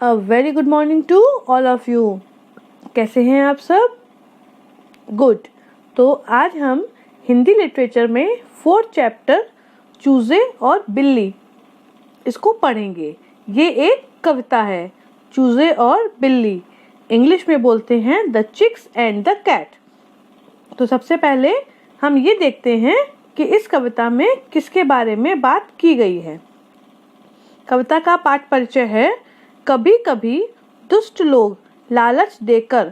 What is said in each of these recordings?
A very good morning to all of you. कैसे हैं आप सब? गुड। तो आज हम हिंदी लिटरेचर में 4th चैप्टर चूजे और बिल्ली इसको पढ़ेंगे। ये एक कविता है, चूजे और बिल्ली। इंग्लिश में बोलते हैं the chicks and the cat. तो सबसे पहले हम ये देखते हैं कि इस कविता में किसके बारे में बात की गई है। कविता का पाठ परिचय है। कभी कभी दुष्ट लोग लालच देकर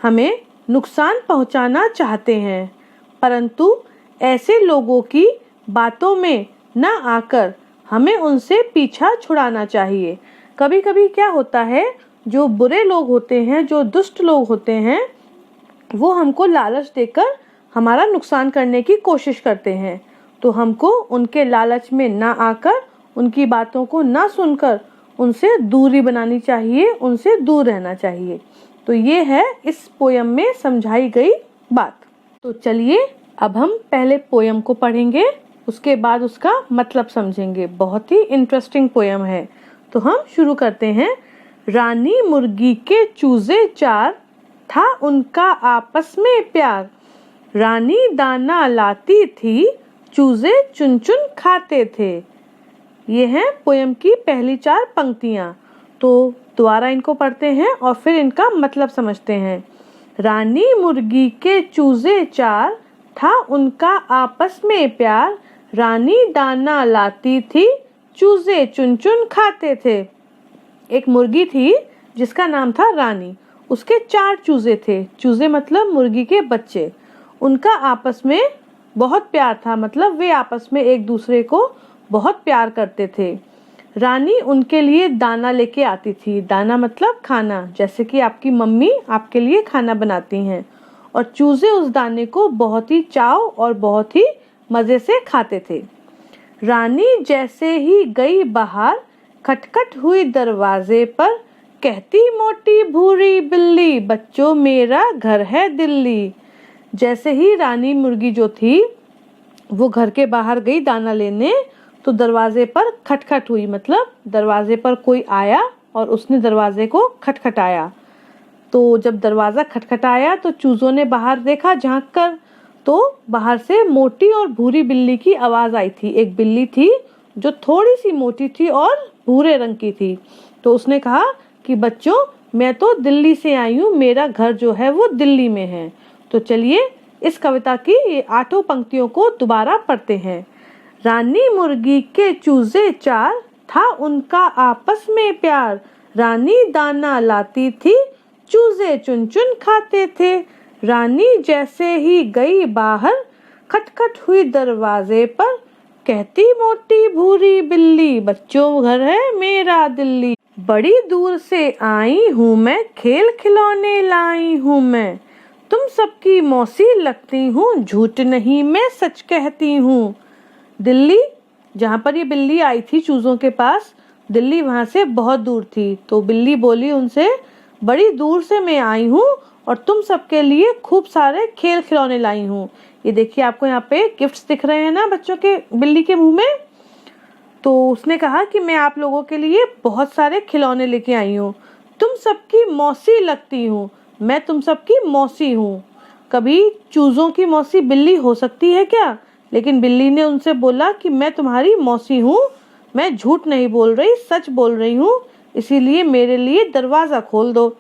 हमें नुकसान पहुंचाना चाहते हैं, परंतु ऐसे लोगों की बातों में न आकर हमें उनसे पीछा छुड़ाना चाहिए। कभी कभी क्या होता है, जो बुरे लोग होते हैं, जो दुष्ट लोग होते हैं, वो हमको लालच देकर हमारा नुकसान करने की कोशिश करते हैं। तो हमको उनके लालच में ना आकर, उनकी बातों को ना सुनकर उनसे दूरी बनानी चाहिए, उनसे दूर रहना चाहिए। तो ये है इस पोयम में समझाई गई बात। तो चलिए अब हम पहले पोयम को पढ़ेंगे, उसके बाद उसका मतलब समझेंगे। बहुत ही इंटरेस्टिंग पोयम है। तो हम शुरू करते हैं। रानी मुर्गी के चूजे चार, था उनका आपस में प्यार। रानी दाना लाती थी, चूजे चुन चुन खाते थे। ये हैं पोयम की पहली 4 पंक्तियां। तो दोबारा इनको पढ़ते हैं और फिर इनका मतलब समझते हैं। रानी मुर्गी के चूजे चार, था उनका आपस में प्यार। रानी दाना लाती थी, चूजे चुन चुन खाते थे। एक मुर्गी थी जिसका नाम था रानी। उसके 4 चूजे थे। चूजे मतलब मुर्गी के बच्चे। उनका आपस में बहुत प्यार था, मतलब वे आपस में एक दूसरे को बहुत प्यार करते थे। रानी उनके लिए दाना लेके आती थी। दाना मतलब खाना, जैसे कि आपकी मम्मी आपके लिए खाना बनाती हैं। और चूजे उस दाने को बहुत ही चाव और बहुत ही मजे से खाते थे। रानी जैसे ही गई बाहर, खटखट हुई दरवाजे पर। कहती मोटी भूरी बिल्ली, बच्चों मेरा घर है दिल्ली। जैसे ही रानी मुर्गी जो थी वो घर के बाहर गई दाना लेने, तो दरवाजे पर खटखट हुई, मतलब दरवाजे पर कोई आया और उसने दरवाजे को खटखटाया। तो जब दरवाजा खटखटाया तो चूजों ने बाहर देखा झांक कर, तो बाहर से मोटी और भूरी बिल्ली की आवाज आई थी। एक बिल्ली थी जो थोड़ी सी मोटी थी और भूरे रंग की थी। तो उसने कहा कि बच्चों, मैं तो दिल्ली से आई हूँ, मेरा घर जो है वो दिल्ली में है। तो चलिए इस कविता की ये 8 पंक्तियों को दोबारा पढ़ते हैं। रानी मुर्गी के चूजे चार, था उनका आपस में प्यार। रानी दाना लाती थी, चूजे चुन चुन खाते थे। रानी जैसे ही गई बाहर, खटखट हुई दरवाजे पर। कहती मोटी भूरी बिल्ली, बच्चों घर है मेरा दिल्ली। बड़ी दूर से आई हूँ मैं, खेल खिलौने लाई हूँ मैं। तुम सबकी मौसी लगती हूँ, झूठ नहीं मैं सच कहती हूँ। दिल्ली, जहाँ पर ये बिल्ली आई थी चूजों के पास, दिल्ली वहाँ से बहुत दूर थी। तो बिल्ली बोली उनसे, बड़ी दूर से मैं आई हूँ और तुम सबके लिए खूब सारे खेल खिलौने लाई हूँ। ये देखिए, आपको यहाँ पे गिफ्ट्स दिख रहे हैं ना बच्चों के, बिल्ली के मुंह में। तो उसने कहा कि मैं आप लोगों के लिए बहुत सारे खिलौने लेके आई हूँ। तुम सबकी मौसी लगती हूँ, मैं तुम सबकी मौसी हूँ। कभी चूजों की मौसी बिल्ली हो सकती है क्या? लेकिन बिल्ली ने उनसे बोला कि मैं तुम्हारी मौसी हूँ, मैं झूठ नहीं बोल रही, सच बोल रही हूँ, इसीलिए मेरे लिए दरवाजा खोल दो।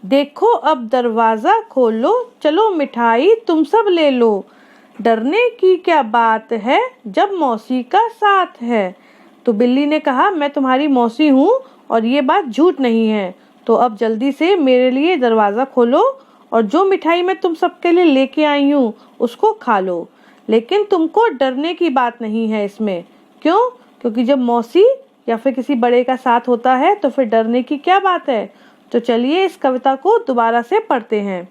देखो अब दरवाजा खोलो, चलो मिठाई तुम सब ले लो। डरने की क्या बात है, जब मौसी का साथ है। तो बिल्ली ने कहा, मैं तुम्हारी मौसी हूँ और ये बात झूठ नहीं है। तो अब जल्दी से मेरे लिए दरवाजा खोलो और जो मिठाई मैं तुम सबके लिए लेके आई हूँ उसको खा लो। लेकिन तुमको डरने की बात नहीं है इसमें। क्यों? क्योंकि जब मौसी या फिर किसी बड़े का साथ होता है तो फिर डरने की क्या बात है। तो चलिए इस कविता को दोबारा से पढ़ते हैं।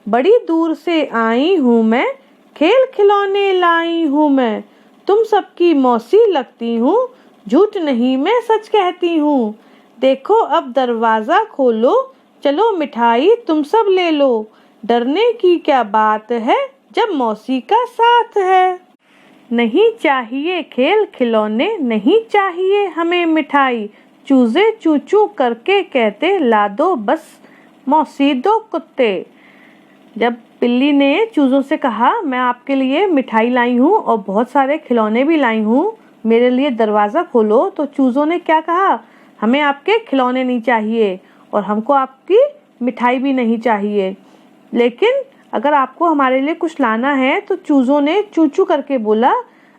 बड़ी दूर से आई हूँ मैं, खेल खिलौने लाई हूँ मैं। तुम सबकी मौसी लगती हूँ, झूठ नहीं मैं सच कहती हूँ। देखो अब दरवाजा खोलो, चलो मिठाई तुम सब ले लो। डरने की क्या बात है, जब मौसी का साथ है। नहीं चाहिए खेल खिलौने, नहीं चाहिए हमें मिठाई। चूजे चू चू करके कहते ला दो बस मौसी दो कुत्ते। जब बिल्ली ने चूजों से कहा मैं आपके लिए मिठाई लाई हूँ और बहुत सारे खिलौने भी लाई हूँ, मेरे लिए दरवाज़ा खोलो, तो चूजों ने क्या कहा, हमें आपके खिलौने नहीं चाहिए और हमको आपकी मिठाई भी नहीं चाहिए, लेकिन अगर आपको हमारे लिए कुछ लाना है, तो चूजों ने चू चू करके बोला,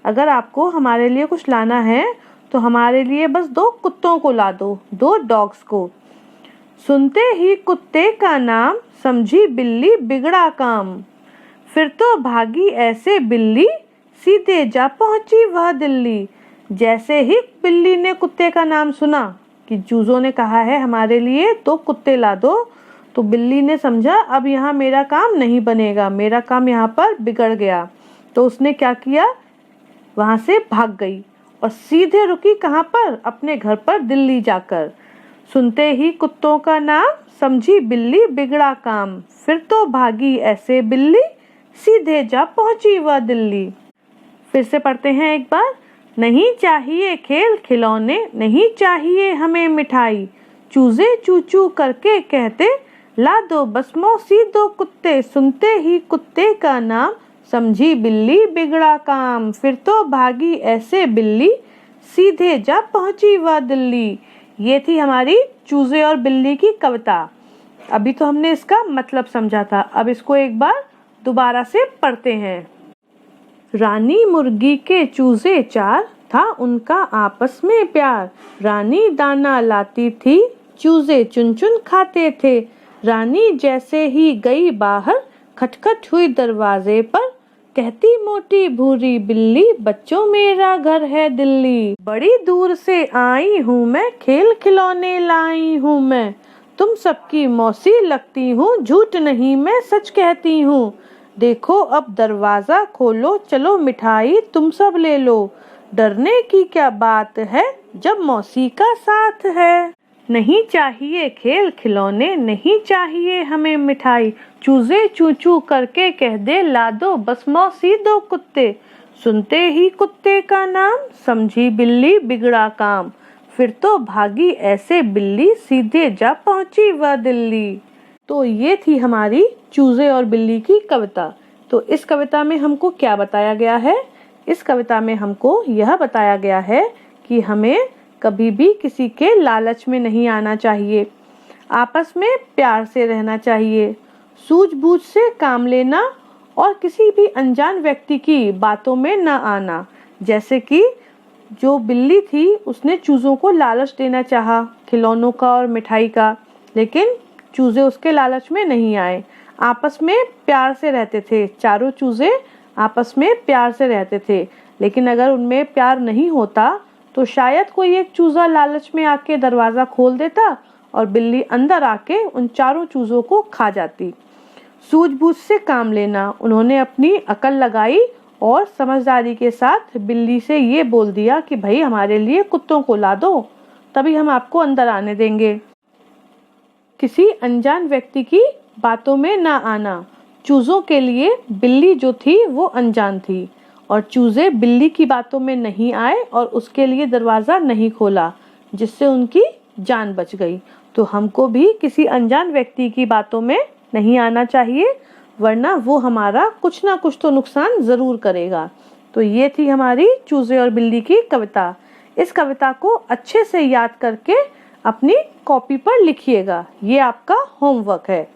अगर आपको हमारे लिए कुछ लाना है तो हमारे लिए बस 2 कुत्तों को ला दो, 2 डॉग्स को। सुनते ही कुत्ते का नाम समझी बिल्ली बिगड़ा काम, फिर तो भागी ऐसे बिल्ली सीधे जा पहुंची वह दिल्ली। जैसे ही बिल्ली ने कुत्ते का नाम सुना कि चूजों ने कहा है हमारे लिए 2 कुत्ते ला दो, तो बिल्ली ने समझा अब यहाँ मेरा काम नहीं बनेगा, मेरा काम यहाँ पर बिगड़ गया। तो उसने क्या किया, वहाँ से भाग गई और सीधे रुकी कहाँ पर, अपने घर पर दिल्ली जाकर। सुनते ही कुत्तों का नाम समझी बिल्ली बिगड़ा काम, फिर तो भागी ऐसे बिल्ली सीधे जा पहुंची वह दिल्ली। फिर से पढ़ते हैं एक बार। नहीं चाहिए खेल खिलौने, नहीं चाहिए हमें मिठाई, चूजे चू चू करके कहते ला दो बस मौसी 2 कुत्ते। सुनते ही कुत्ते का नाम समझी बिल्ली बिगड़ा काम, फिर तो भागी ऐसे बिल्ली सीधे जा पहुंची वह दिल्ली। ये थी हमारी चूजे और बिल्ली की कविता। अभी तो हमने इसका मतलब समझा था, अब इसको एक बार दोबारा से पढ़ते हैं। रानी मुर्गी के चूजे 4, था उनका आपस में प्यार। रानी दाना लाती थी, चूजे चुन चुन खाते थे। रानी जैसे ही गई बाहर, खटखट हुई दरवाजे पर, कहती मोटी भूरी बिल्ली बच्चों मेरा घर है दिल्ली। बड़ी दूर से आई हूँ मैं, खेल खिलौने लाई हूँ मैं, तुम सबकी मौसी लगती हूँ, झूठ नहीं मैं सच कहती हूँ। देखो अब दरवाजा खोलो, चलो मिठाई तुम सब ले लो, डरने की क्या बात है जब मौसी का साथ है। नहीं चाहिए खेल खिलौने, नहीं चाहिए हमें मिठाई, चूजे चू चू करके कह दे ला दो बस मौसी 2 कुत्ते। सुनते ही कुत्ते का नाम समझी बिल्ली बिगड़ा काम, फिर तो भागी ऐसे बिल्ली सीधे जा पहुंची वह दिल्ली। तो ये थी हमारी चूजे और बिल्ली की कविता। तो इस कविता में हमको क्या बताया गया है? इस कविता में हमको यह बताया गया है कि हमें कभी भी किसी के लालच में नहीं आना चाहिए, आपस में प्यार से रहना चाहिए, सूझबूझ से काम लेना और किसी भी अनजान व्यक्ति की बातों में न आना। जैसे कि जो बिल्ली थी उसने चूजों को लालच देना चाहा खिलौनों का और मिठाई का, लेकिन चूजे उसके लालच में नहीं आए, आपस में प्यार से रहते थे। चारों चूजे आपस में प्यार से रहते थे, लेकिन अगर उनमें प्यार नहीं होता तो शायद कोई एक चूजा लालच में आके दरवाजा खोल देता और बिल्ली अंदर आके उन चारों चूजों को खा जाती। सूझबूझ से काम लेना, उन्होंने अपनी अकल लगाई और समझदारी के साथ बिल्ली से ये बोल दिया कि भाई हमारे लिए कुत्तों को ला दो, तभी हम आपको अंदर आने देंगे। किसी अनजान व्यक्ति की बातों में ना आना। चूजों के लिए बिल्ली जो थी वो अनजान थी और चूजे बिल्ली की बातों में नहीं आए और उसके लिए दरवाजा नहीं खोला, जिससे उनकी जान बच गई। तो हमको भी किसी अनजान व्यक्ति की बातों में नहीं आना चाहिए, वरना वो हमारा कुछ ना कुछ तो नुकसान जरूर करेगा। तो ये थी हमारी चूजे और बिल्ली की कविता। इस कविता को अच्छे से याद करके अपनी कॉपी पर लिखिएगा, ये आपका होमवर्क है।